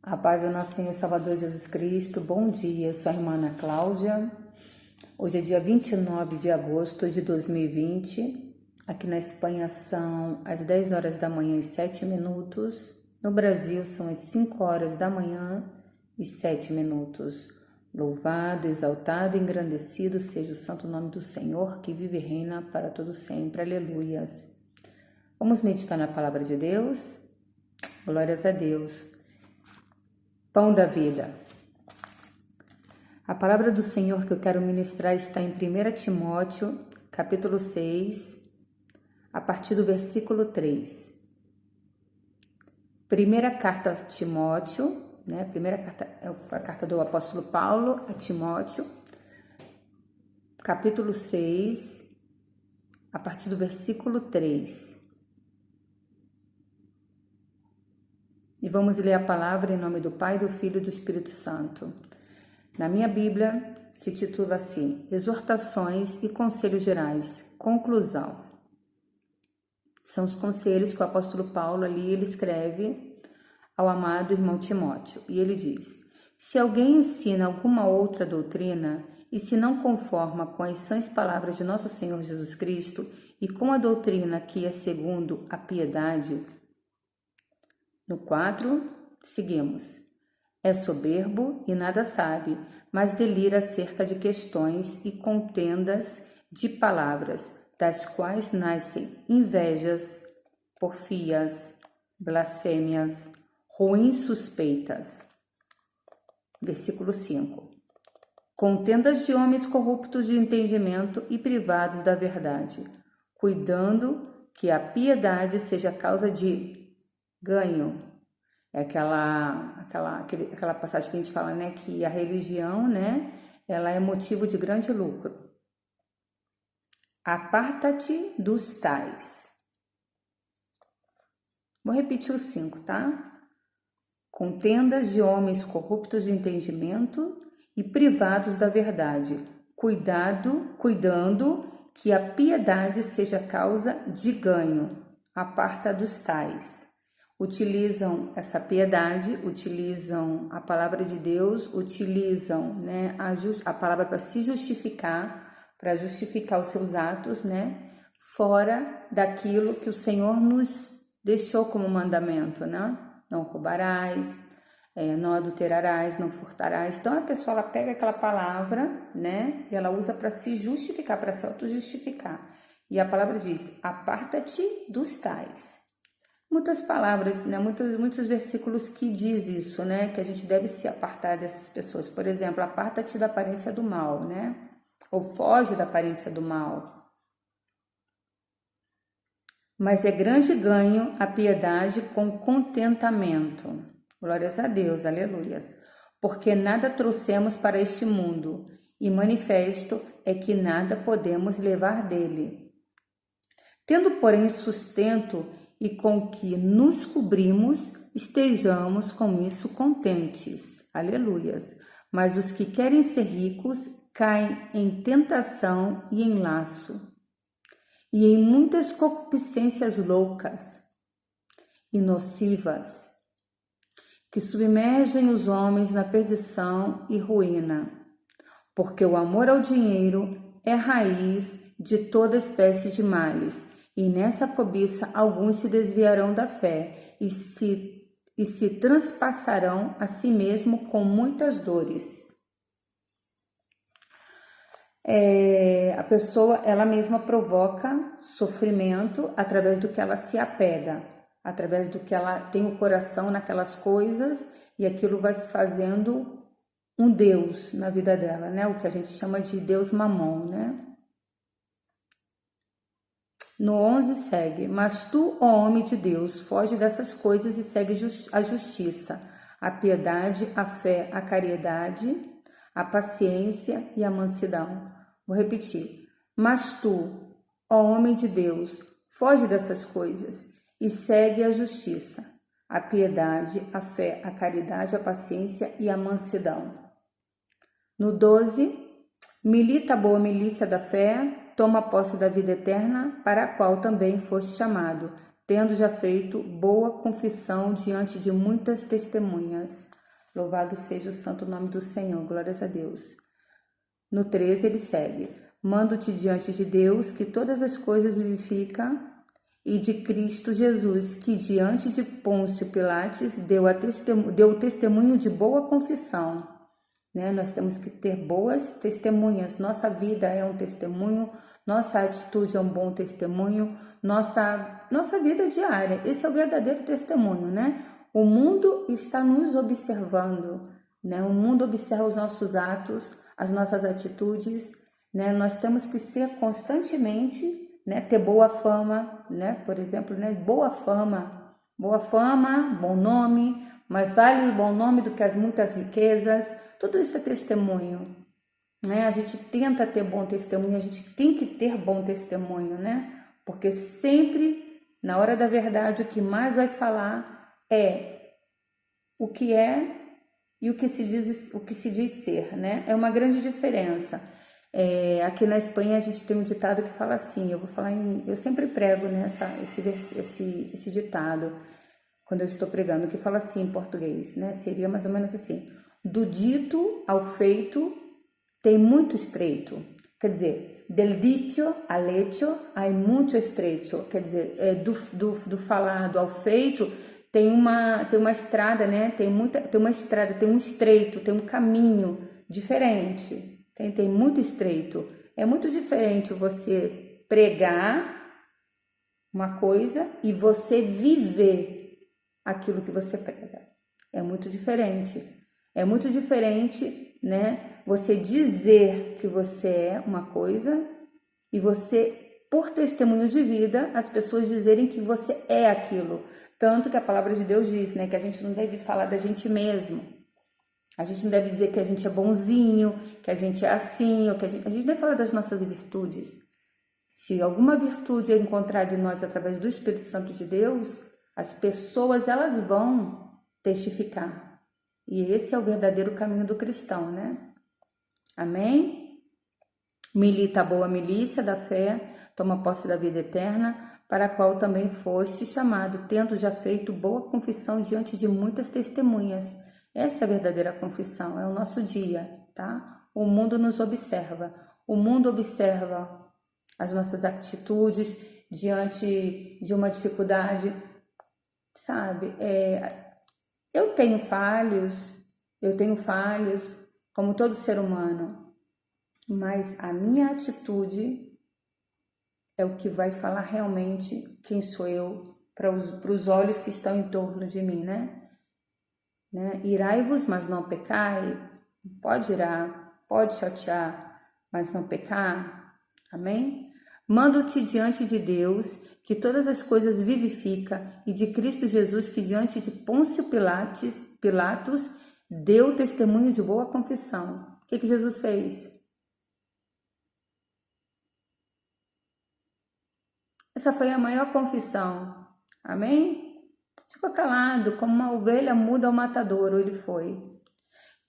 A paz do nosso Senhor e Salvador Jesus Cristo. Bom dia, eu sou a irmã Ana Cláudia. Hoje é dia 29 de agosto de 2020. Aqui na Espanha são as 10 horas da manhã e 7 minutos. No Brasil são as 5 horas da manhã e 7 minutos. Louvado, exaltado e engrandecido seja o santo nome do Senhor, que vive e reina para todo sempre. Aleluias. Vamos meditar na palavra de Deus? Glórias a Deus. Pão da vida. A palavra do Senhor que eu quero ministrar está em 1 Timóteo, capítulo 6, a partir do versículo 3. Primeira carta a Timóteo, né? Primeira carta é a carta do apóstolo Paulo a Timóteo, capítulo 6, a partir do versículo 3. E vamos ler a palavra em nome do Pai, do Filho e do Espírito Santo. Na minha Bíblia se titula assim: Exortações e Conselhos Gerais, Conclusão. São os conselhos que o apóstolo Paulo ali ele escreve ao amado irmão Timóteo. E ele diz: se alguém ensina alguma outra doutrina e se não conforma com as sãs palavras de nosso Senhor Jesus Cristo e com a doutrina que é segundo a piedade. No 4, seguimos. É soberbo e nada sabe, mas delira acerca de questões e contendas de palavras, das quais nascem invejas, porfias, blasfêmias, ruins suspeitas. Versículo 5. Contendas de homens corruptos de entendimento e privados da verdade, cuidando que a piedade seja causa de ganho. É aquela passagem que a gente fala, né, que a religião, né, ela é motivo de grande lucro. Aparta-te dos tais. Vou repetir o 5, tá? Contendas de homens corruptos de entendimento e privados da verdade, cuidando que a piedade seja causa de ganho. Aparta dos tais. Utilizam essa piedade, utilizam a palavra de Deus, utilizam, né, a palavra para se justificar, para justificar os seus atos, né, fora daquilo que o Senhor nos deixou como mandamento, né? Não roubarás, não adulterarás, não furtarás. Então a pessoa ela pega aquela palavra, né, e ela usa para se justificar, para se auto-justificar. E a palavra diz: aparta-te dos tais. Muitas palavras, né, muitos versículos que diz isso, né, que a gente deve se apartar dessas pessoas. Por exemplo, aparta-te da aparência do mal, né, ou foge da aparência do mal. Mas é grande ganho a piedade com contentamento. Glórias a Deus, aleluias. Porque nada trouxemos para este mundo, e manifesto é que nada podemos levar dele. Tendo, porém, sustento e com que nos cobrimos, estejamos com isso contentes. Aleluias. Mas os que querem ser ricos caem em tentação e em laço, e em muitas concupiscências loucas e nocivas, que submergem os homens na perdição e ruína. Porque o amor ao dinheiro é raiz de toda espécie de males, e nessa cobiça alguns se desviarão da fé e se transpassarão a si mesmo com muitas dores. A pessoa, ela mesma provoca sofrimento através do que ela se apega, através do que ela tem o coração naquelas coisas, e aquilo vai se fazendo um Deus na vida dela, né? O que a gente chama de Deus Mamon, né? No 11 segue: mas tu, ó homem de Deus, foge dessas coisas e segue a justiça, a piedade, a fé, a caridade, a paciência e a mansidão. Vou repetir: mas tu, ó homem de Deus, foge dessas coisas e segue a justiça, a piedade, a fé, a caridade, a paciência e a mansidão. No 12, milita a boa milícia da fé, toma posse da vida eterna, para a qual também foste chamado, tendo já feito boa confissão diante de muitas testemunhas. Louvado seja o santo nome do Senhor, glórias a Deus. No 13 ele segue: mando-te diante de Deus que todas as coisas vivificam e de Cristo Jesus, que diante de Pôncio Pilatos deu o testemunho de boa confissão. Né? Nós temos que ter boas testemunhas. Nossa vida é um testemunho, nossa atitude é um bom testemunho, nossa vida diária. Esse é o verdadeiro testemunho, né? O mundo está nos observando, né? O mundo observa os nossos atos, as nossas atitudes, né? Nós temos que ser constantemente, né? Ter boa fama, né? Por exemplo, né? Boa fama, bom nome, mas vale o bom nome do que as muitas riquezas. Tudo isso é testemunho, né? A gente tenta ter bom testemunho, a gente tem que ter bom testemunho, né? Porque sempre, na hora da verdade, o que mais vai falar é o que é e o que se diz ser, né? É uma grande diferença. Aqui na Espanha a gente tem um ditado que fala assim, eu sempre prego, né, esse ditado quando eu estou pregando, que fala assim em português, né? Seria mais ou menos assim: do dito ao feito tem muito estreito. Quer dizer, del dicho al hecho hay mucho estrecho. Quer dizer, do falado ao feito tem uma estrada, né? Tem uma estrada, tem um estreito, tem um caminho diferente. Tem muito estreito. É muito diferente você pregar uma coisa e você viver aquilo que você prega. É muito diferente. É muito diferente, né? Você dizer que você é uma coisa e você, por testemunho de vida, as pessoas dizerem que você é aquilo. Tanto que a palavra de Deus diz, né? Que a gente não deve falar da gente mesmo. A gente não deve dizer que a gente é bonzinho, que a gente é assim, ou que a gente deve falar das nossas virtudes. Se alguma virtude é encontrada em nós através do Espírito Santo de Deus, as pessoas, elas vão testificar. E esse é o verdadeiro caminho do cristão, né? Amém? Milita a boa milícia da fé, toma posse da vida eterna, para a qual também foste chamado, tendo já feito boa confissão diante de muitas testemunhas. Essa é a verdadeira confissão, é o nosso dia, tá? O mundo nos observa. O mundo observa as nossas atitudes diante de uma dificuldade, sabe? Eu tenho falhos, como todo ser humano, mas a minha atitude é o que vai falar realmente quem sou eu para os olhos que estão em torno de mim, né? Irai-vos, mas não pecai. Pode irar, pode chatear, mas não pecar. Amém? Mando-te diante de Deus, que todas as coisas vivifica, e de Cristo Jesus, que diante de Pôncio Pilatos deu testemunho de boa confissão. O que Jesus fez? Essa foi a maior confissão. Amém? Ficou calado, como uma ovelha muda ao matadouro, ele foi.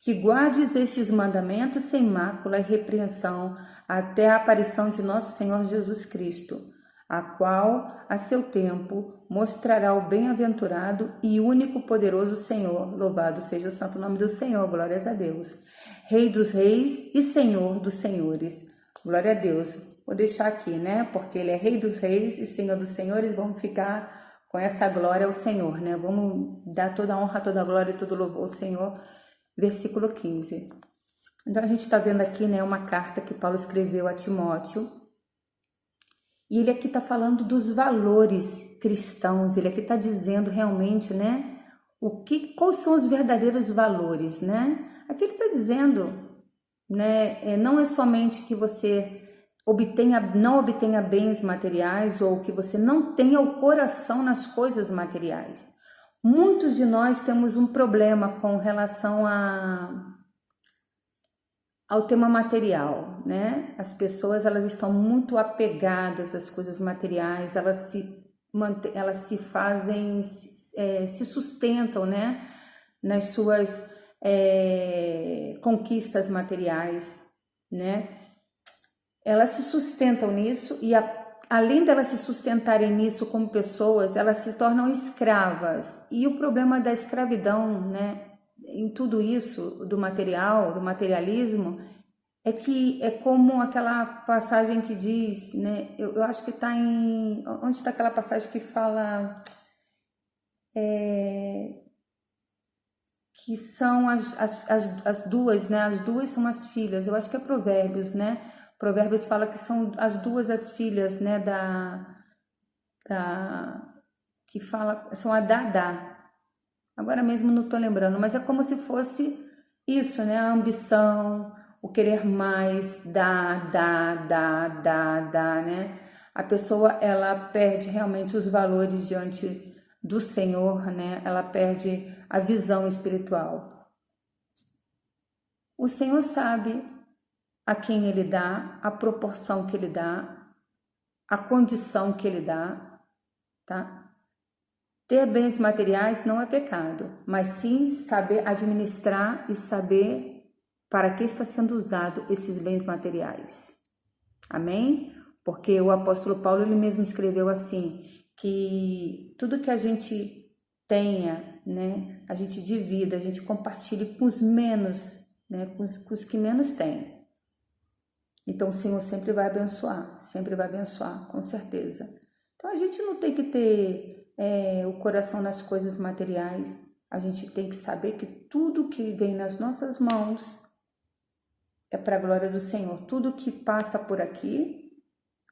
Que guardes estes mandamentos sem mácula e repreensão, até a aparição de nosso Senhor Jesus Cristo, a qual, a seu tempo, mostrará o bem-aventurado e único poderoso Senhor. Louvado seja o santo nome do Senhor, glórias a Deus. Rei dos reis e Senhor dos senhores. Glória a Deus. Vou deixar aqui, né? Porque ele é Rei dos reis e Senhor dos senhores, vamos ficar com essa glória ao Senhor, né? Vamos dar toda a honra, toda a glória e todo o louvor ao Senhor. Versículo 15. Então, a gente está vendo aqui, né, uma carta que Paulo escreveu a Timóteo. E ele aqui está falando dos valores cristãos. Ele aqui está dizendo realmente, né, quais são os verdadeiros valores, né? Aqui ele está dizendo, né, não é somente que você não obtenha bens materiais ou que você não tenha o coração nas coisas materiais. Muitos de nós temos um problema com relação ao tema material, né? As pessoas, elas estão muito apegadas às coisas materiais, elas se sustentam, né? Nas suas conquistas materiais, né? Elas se sustentam nisso e além delas se sustentarem nisso como pessoas, elas se tornam escravas. E o problema da escravidão, né, em tudo isso, do material, do materialismo, é que é como aquela passagem que diz, né? Eu acho que está em... Onde está aquela passagem que fala... que são as duas, né? As duas são as filhas. Eu acho que é Provérbios, né? Provérbios fala que são as duas as filhas, né? Que fala, são a Dadá. Agora mesmo não estou lembrando, mas é como se fosse isso, né? A ambição, o querer mais, né? A pessoa, ela perde realmente os valores diante do Senhor, né? Ela perde a visão espiritual. O Senhor sabe a quem Ele dá, a proporção que Ele dá, a condição que Ele dá, tá? Ter bens materiais não é pecado, mas sim saber administrar e saber para que está sendo usado esses bens materiais. Amém? Porque o apóstolo Paulo, ele mesmo escreveu assim, que tudo que a gente tenha, né, a gente divida, a gente compartilhe com os menos, né, com os que menos têm. Então o Senhor sempre vai abençoar, com certeza. Então a gente não tem que ter o coração nas coisas materiais, a gente tem que saber que tudo que vem nas nossas mãos é para a glória do Senhor. Tudo que passa por aqui,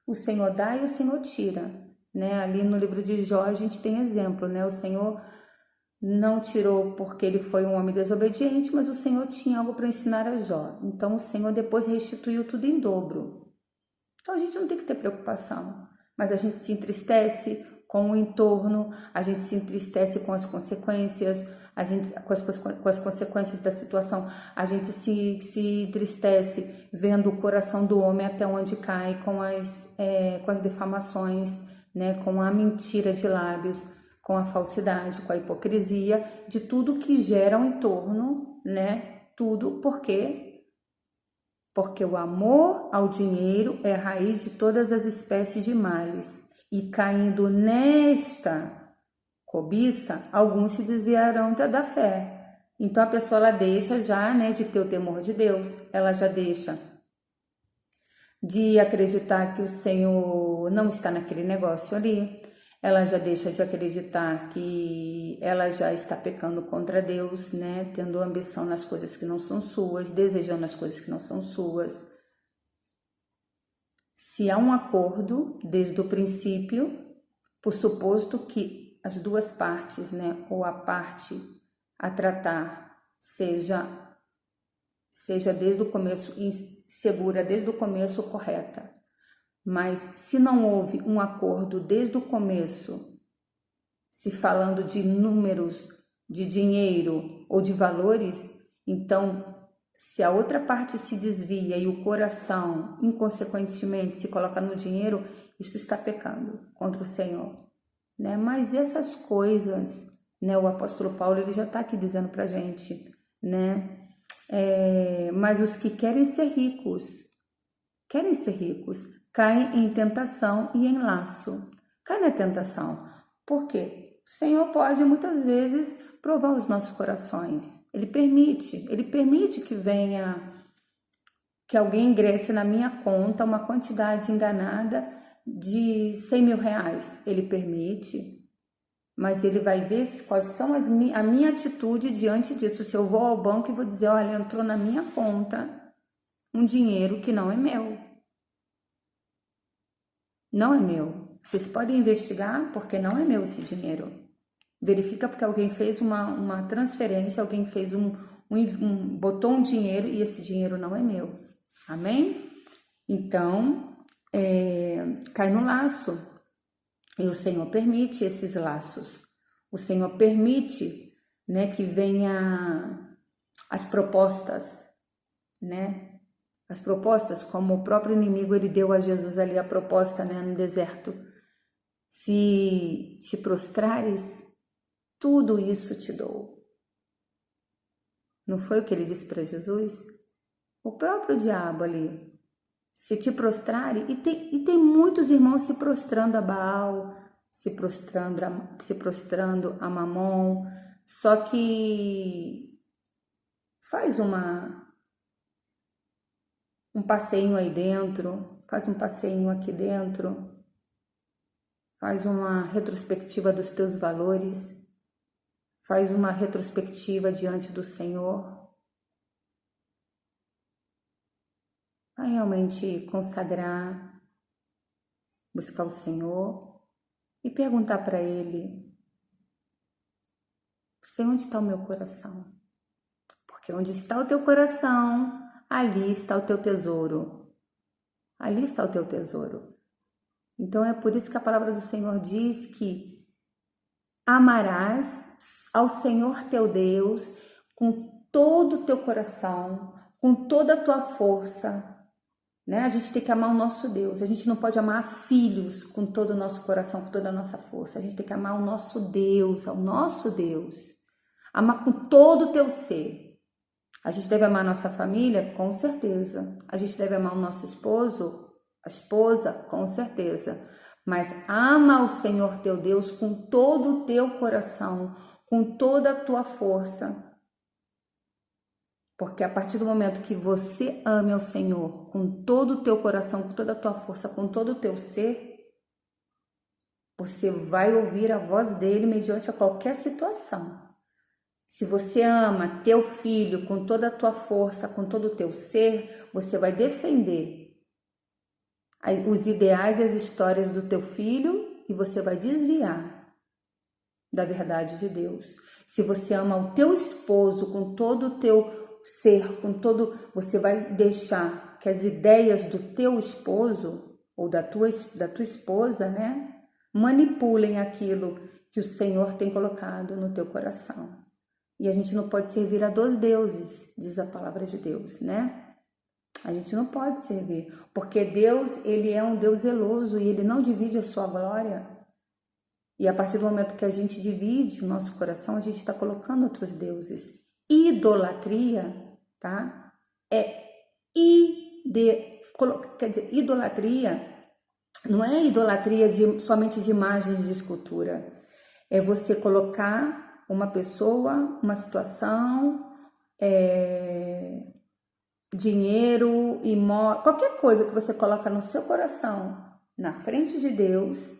o Senhor dá e o Senhor tira, né? Ali no livro de Jó a gente tem exemplo, né? O Senhor não tirou porque ele foi um homem desobediente, mas o Senhor tinha algo para ensinar a Jó. Então o Senhor depois restituiu tudo em dobro. Então a gente não tem que ter preocupação, mas a gente se entristece com o entorno, a gente se entristece com as consequências, com as consequências da situação, a gente se entristece vendo o coração do homem até onde cai com as defamações, né, com a mentira de lábios, com a falsidade, com a hipocrisia, de tudo que gera um entorno, né, tudo porque o amor ao dinheiro é a raiz de todas as espécies de males. E caindo nesta cobiça, alguns se desviarão da fé. Então a pessoa, ela deixa já, né, de ter o temor de Deus, ela já deixa de acreditar que o Senhor não está naquele negócio ali, ela já deixa de acreditar que ela já está pecando contra Deus, né, tendo ambição nas coisas que não são suas, desejando as coisas que não são suas. Se há um acordo desde o princípio, por suposto que as duas partes, né, ou a parte a tratar seja desde o começo segura, desde o começo correta. Mas se não houve um acordo desde o começo, se falando de números, de dinheiro ou de valores, então se a outra parte se desvia e o coração, inconsequentemente, se coloca no dinheiro, isso está pecando contra o Senhor, né? Mas essas coisas, né? O apóstolo Paulo, ele já está aqui dizendo para a gente, né? Mas os que querem ser ricos, caem em tentação e em laço. Cai na tentação. Por quê? O Senhor pode muitas vezes provar os nossos corações. Ele permite que alguém ingresse na minha conta uma quantidade enganada de 100 mil reais. Ele permite, mas ele vai ver quais são a minha atitude diante disso. Se eu vou ao banco e vou dizer, olha, entrou na minha conta um dinheiro que não é meu. Não é meu. Vocês podem investigar porque não é meu esse dinheiro. Verifica porque alguém fez uma transferência, alguém fez botou um dinheiro e esse dinheiro não é meu. Amém? Então, cai no laço. E o Senhor permite esses laços. O Senhor permite, né, que venha as propostas, né? As propostas, como o próprio inimigo, ele deu a Jesus ali a proposta, né, no deserto. Se te prostrares, tudo isso te dou. Não foi o que ele disse para Jesus? O próprio diabo ali. Se te prostrare, e tem muitos irmãos se prostrando a Baal, se prostrando a Mamon, só que Faz um passeio aí dentro, faz um passeio aqui dentro, faz uma retrospectiva dos teus valores, faz uma retrospectiva diante do Senhor. Vai realmente consagrar, buscar o Senhor e perguntar para Ele: Senhor, onde está o meu coração? Porque onde está o teu coração, ali está o teu tesouro. Ali está o teu tesouro. Então é por isso que a palavra do Senhor diz que amarás ao Senhor teu Deus com todo o teu coração, com toda a tua força, né? A gente tem que amar o nosso Deus. A gente não pode amar filhos com todo o nosso coração, com toda a nossa força. A gente tem que amar o nosso Deus, ao nosso Deus. Amar com todo o teu ser. A gente deve amar a nossa família? Com certeza. A gente deve amar o nosso esposo, a esposa? Com certeza. Mas ama o Senhor teu Deus com todo o teu coração, com toda a tua força. Porque a partir do momento que você ame ao Senhor com todo o teu coração, com toda a tua força, com todo o teu ser, você vai ouvir a voz dele mediante a qualquer situação. Se você ama teu filho com toda a tua força, com todo o teu ser, você vai defender os ideais e as histórias do teu filho e você vai desviar da verdade de Deus. Se você ama o teu esposo com todo o teu ser, você vai deixar que as ideias do teu esposo ou da tua esposa, né, manipulem aquilo que o Senhor tem colocado no teu coração. E a gente não pode servir a dois deuses, diz a palavra de Deus, né? A gente não pode servir, porque Deus, ele é um Deus zeloso e ele não divide a sua glória. E a partir do momento que a gente divide o nosso coração, a gente está colocando outros deuses. Idolatria, tá? Quer dizer, idolatria não é idolatria somente de imagens de escultura. É você colocar uma pessoa, uma situação, dinheiro, imóvel, qualquer coisa que você coloca no seu coração na frente de Deus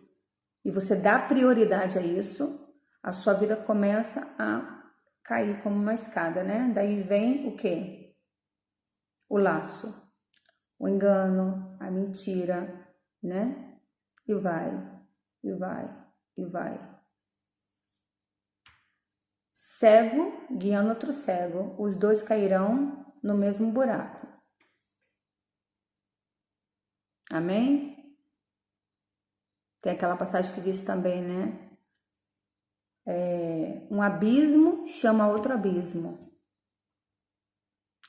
e você dá prioridade a isso, a sua vida começa a cair como uma escada, né? Daí vem o quê? O laço, o engano, a mentira, né? E vai, e vai, e vai. Cego guiando outro cego, os dois cairão no mesmo buraco. Amém? Tem aquela passagem que diz também, né? Um abismo chama outro abismo.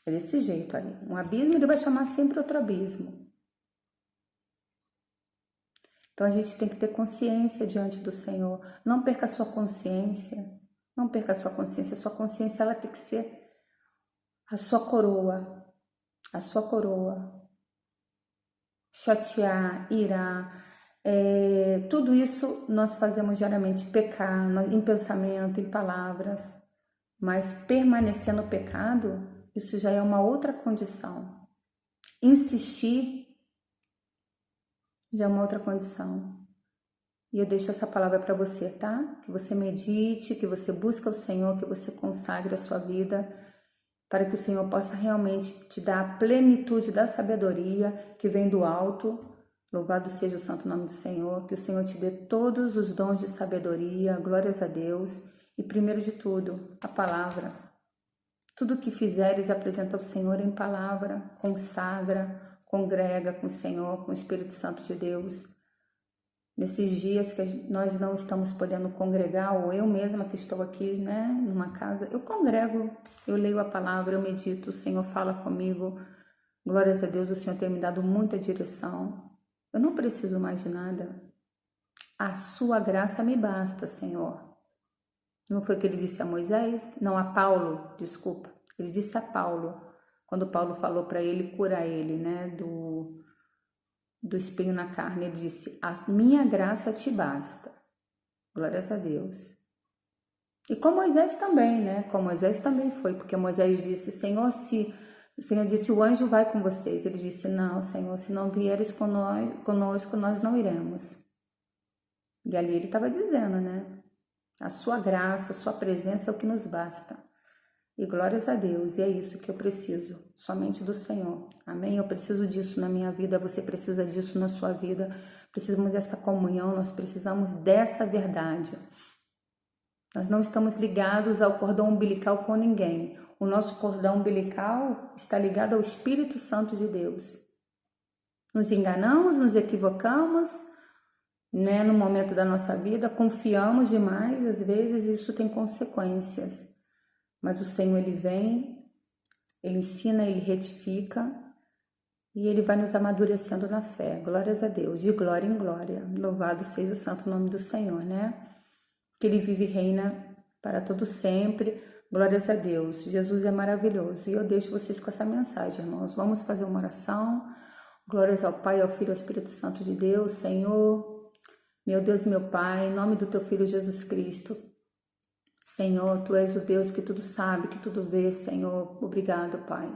É desse jeito ali. Um abismo, ele vai chamar sempre outro abismo. Então a gente tem que ter consciência diante do Senhor. Não perca a sua consciência. Não perca a sua consciência. A sua consciência, ela tem que ser a sua coroa. A sua coroa. Chatear, irar, tudo isso nós fazemos diariamente. Pecar em pensamento, em palavras. Mas permanecer no pecado, isso já é uma outra condição. Insistir já é uma outra condição. E eu deixo essa palavra para você, tá? Que você medite, que você busque o Senhor, que você consagre a sua vida, para que o Senhor possa realmente te dar a plenitude da sabedoria que vem do alto. Louvado seja o santo nome do Senhor, que o Senhor te dê todos os dons de sabedoria, glórias a Deus. E primeiro de tudo, a palavra. Tudo que fizeres, apresenta ao Senhor em palavra, consagra, congrega com o Senhor, com o Espírito Santo de Deus. Nesses dias que nós não estamos podendo congregar, ou eu mesma que estou aqui, né, numa casa, eu congrego, eu leio a palavra, eu medito, o Senhor fala comigo. Glórias a Deus, o Senhor tem me dado muita direção. Eu não preciso mais de nada. A sua graça me basta, Senhor. Não foi o que ele disse a Moisés? Não, a Paulo, desculpa. Ele disse a Paulo, quando Paulo falou para ele curar ele, né, do espinho na carne, ele disse: a minha graça te basta. Glórias a Deus. E com Moisés também, né? Com Moisés também foi, porque Moisés disse, Senhor, se o Senhor disse, o anjo vai com vocês. Ele disse, não, Senhor, se não vieres conosco, nós não iremos. E ali ele estava dizendo, né? A sua graça, a sua presença é o que nos basta. E glórias a Deus, e é isso que eu preciso, somente do Senhor. Amém? Eu preciso disso na minha vida, você precisa disso na sua vida. Precisamos dessa comunhão, nós precisamos dessa verdade. Nós não estamos ligados ao cordão umbilical com ninguém. O nosso cordão umbilical está ligado ao Espírito Santo de Deus. Nos enganamos, nos equivocamos, né, no momento da nossa vida, confiamos demais, às vezes isso tem consequências. Mas o Senhor, Ele vem, Ele ensina, Ele retifica e Ele vai nos amadurecendo na fé. Glórias a Deus, de glória em glória. Louvado seja o santo nome do Senhor, né? Que Ele vive e reina para todo sempre. Glórias a Deus. Jesus é maravilhoso. E eu deixo vocês com essa mensagem, irmãos. Vamos fazer uma oração. Glórias ao Pai, ao Filho e ao Espírito Santo de Deus. Senhor, meu Deus, meu Pai, em nome do Teu Filho Jesus Cristo. Senhor, Tu és o Deus que tudo sabe, que tudo vê, Senhor. Obrigado, Pai,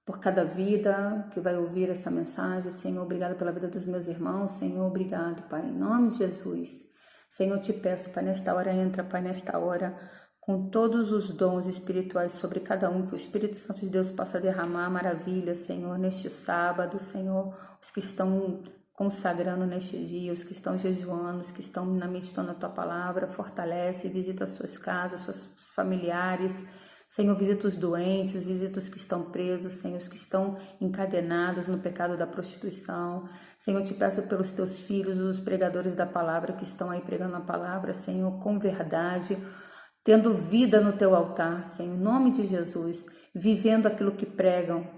por cada vida que vai ouvir essa mensagem. Senhor, obrigado pela vida dos meus irmãos. Senhor, obrigado, Pai, em nome de Jesus. Senhor, te peço, Pai, nesta hora entra, Pai, nesta hora, com todos os dons espirituais sobre cada um, que o Espírito Santo de Deus possa derramar maravilha, Senhor, neste sábado, Senhor, os que estão consagrando neste dia, os que estão jejuando, os que estão meditando a Tua palavra, fortalece, visita as suas casas, seus familiares, Senhor, visita os doentes, visita os que estão presos, Senhor, os que estão encadenados no pecado da prostituição. Senhor, te peço pelos Teus filhos, os pregadores da palavra que estão aí pregando a palavra, Senhor, com verdade, tendo vida no Teu altar, Senhor, em nome de Jesus, vivendo aquilo que pregam.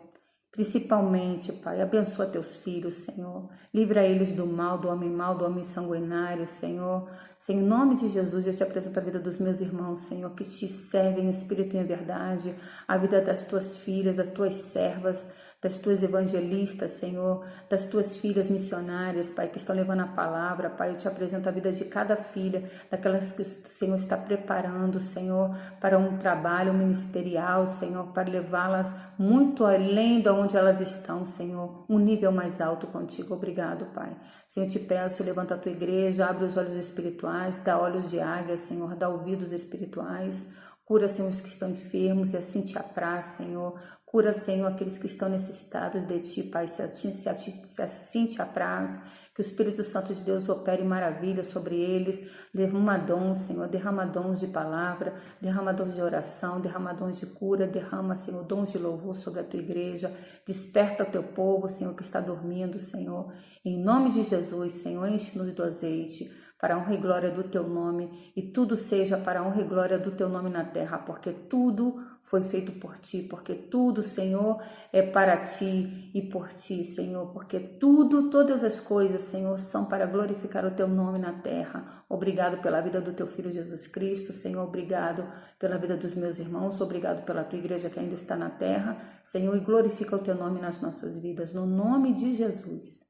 Principalmente, Pai, abençoa Teus filhos, Senhor. Livra eles do mal, do homem sanguinário, Senhor. Senhor, em nome de Jesus, eu te apresento a vida dos meus irmãos, Senhor, que te servem em espírito e em verdade, a vida das Tuas filhas, das Tuas servas, das Tuas evangelistas, Senhor, das Tuas filhas missionárias, Pai, que estão levando a palavra, Pai, eu te apresento a vida de cada filha, daquelas que o Senhor está preparando, Senhor, para um trabalho ministerial, Senhor, para levá-las muito além de onde elas estão, Senhor, um nível mais alto contigo. Obrigado, Pai. Senhor, te peço, levanta a Tua igreja, abre os olhos espirituais, dá olhos de águia, Senhor, dá ouvidos espirituais. Cura, Senhor, os que estão enfermos, e assim te apraz, Senhor. Cura, Senhor, aqueles que estão necessitados de Ti, Pai, se assim te apraz. Que o Espírito Santo de Deus opere maravilhas sobre eles. Derrama dons, Senhor, derrama dons de palavra, derrama dons de oração, derrama dons de cura, derrama, Senhor, dons de louvor sobre a Tua igreja. Desperta o Teu povo, Senhor, que está dormindo, Senhor. Em nome de Jesus, Senhor, enche-nos do azeite, para a honra e glória do Teu nome, e tudo seja para a honra e glória do Teu nome na terra, porque tudo foi feito por Ti, porque tudo, Senhor, é para Ti e por Ti, Senhor, porque todas as coisas, Senhor, são para glorificar o Teu nome na terra. Obrigado pela vida do Teu Filho Jesus Cristo, Senhor, obrigado pela vida dos meus irmãos, obrigado pela Tua igreja que ainda está na terra, Senhor, e glorifica o Teu nome nas nossas vidas, no nome de Jesus.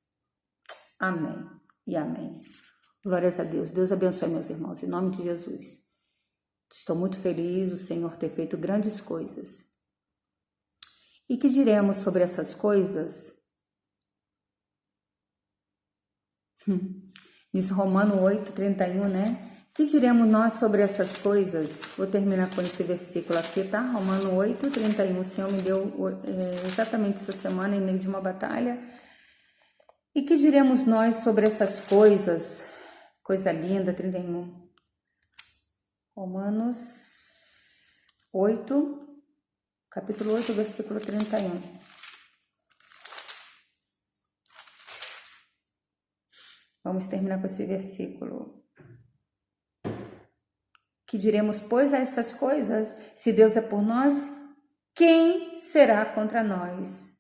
Amém e amém. Glórias a Deus. Deus abençoe meus irmãos, em nome de Jesus. Estou muito feliz, o Senhor ter feito grandes coisas. E que diremos sobre essas coisas? Diz Romano 8:31, né? Que diremos nós sobre essas coisas? Vou terminar com esse versículo aqui, tá? Romano 8:31. O Senhor me deu exatamente essa semana em meio de uma batalha. E que diremos nós sobre essas coisas? Coisa linda, 31. Romanos 8, capítulo 8, versículo 31. Vamos terminar com esse versículo. Que diremos, pois, a estas coisas? Se Deus é por nós, quem será contra nós?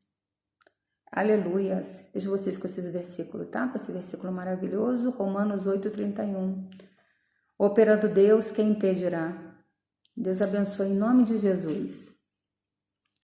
Aleluias. Deixo vocês com esse versículo, tá? Com esse versículo maravilhoso, Romanos 8:31. Operando Deus, quem impedirá? Deus abençoe em nome de Jesus.